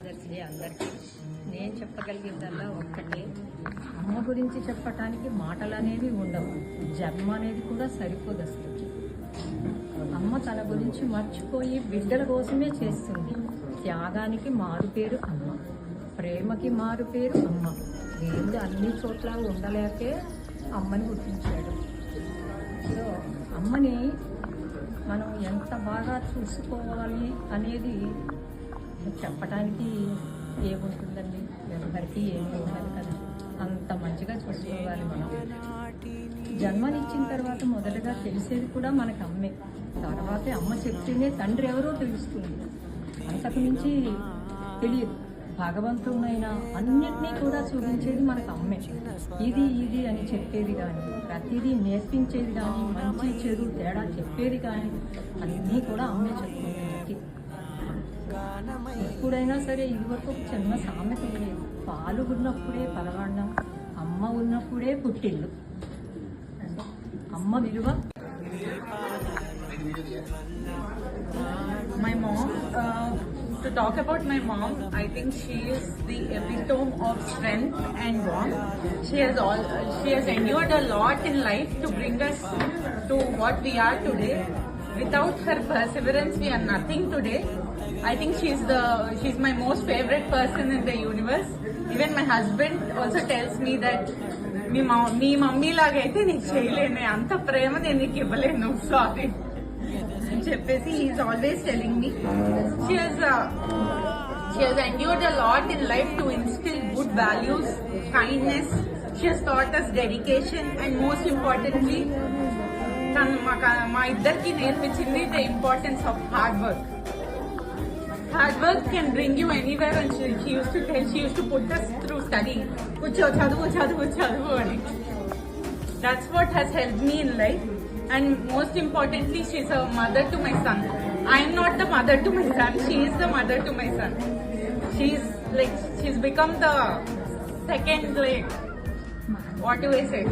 Mothers day అందరికీ. నేను చెప్పగలిగిందల్లా ఒక్కటే, అమ్మ గురించి చెప్పటానికి మాటలు అనేవి ఉండవు. జన్మ అనేది కూడా సరిపోదు అసలు. అమ్మ తన గురించి మర్చిపోయి బిడ్డల కోసమే చేస్తుంది. త్యాగానికి మారుపేరు అమ్మ, ప్రేమకి మారుపేరు అమ్మ. దేవుడు అన్ని చోట్ల ఉండలేకే అమ్మని గుర్తించాడు. సో అమ్మని మనం ఎంత బాగా చూసుకోవాలి అనేది చెప్పడానికి ఏముంటుందండి, ఎవరికి ఏమి ఉండదు కదా. అంత మంచిగా చూసుకోవాలి మనం. జన్మనిచ్చిన తర్వాత మొదటగా తెలిసేది కూడా మనకు అమ్మే. తర్వాతే అమ్మ చెప్తేనే తండ్రి ఎవరో తెలుస్తుంది. అంతకు మించి తెలియదు. భగవంతుడైనా అన్నిటినీ కూడా చూపించేది మనకు అమ్మే. ఇది అని చెప్పేది కానీ, ప్రతిదీ నేర్పించేది కానీ, మంచి చెడు తేడా చెప్పేది కానీ అన్నీ కూడా అమ్మే చెప్తుంది. ఎప్పుడైనా సరే ఇదివరకు ఒక చిన్న సామెత ఉండేది, పాలు ఉన్నప్పుడే పలవాళ్ళం, అమ్మ ఉన్నప్పుడే పుట్టిల్లు. అమ్మ విలువ. My mom, to talk about my mom, I think she is the epitome of strength and warmth. She has endured a lot in life to bring us to what we are today. Without her perseverance, we are nothing today. I think she's my most favorite person in the universe. Even my husband also tells me that మీ mummy లాగైతే నీకు చేయలేను, అంత ప్రేమ నేను నీకు ఇవ్వలేను, sorry అని చెప్పేసి he's always telling me. She has endured a lot in life to instill good values, kindness. She has taught us dedication and most importantly మా ఇద్దరికి నేర్పించింది the importance of hard work. Hard work can bring you anywhere, and she used to put us through study. Kucho chadu ani. That's what has helped me in life, and most importantly, she's a mother to my son. I am not the mother to my son; she is the mother to my son. She's become the second, what do I say?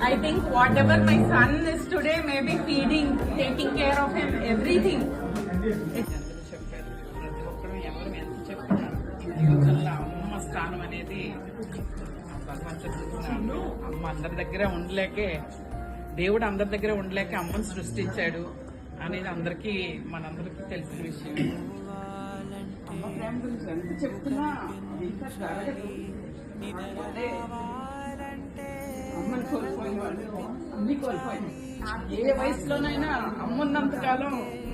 I think whatever my son is today, maybe feeding, taking care of him, everything. అమ్మ స్థానం అనేది భగవంతుడు అమ్మ అందరి దగ్గర ఉండలేకే, దేవుడు అందరి దగ్గర ఉండలేకే అమ్మను సృష్టించాడు అనేది మనందరికీ తెలిసిన విషయం. అమ్మ ప్రేమ గురించి ఎంత చెప్తున్నా ఇంకా జరగదు. అమ్మని కోల్పోయిన వాళ్ళు అన్ని కోల్పోయినాయి. ఏ వయసులోనైనా అమ్మ ఉన్నంత కాలం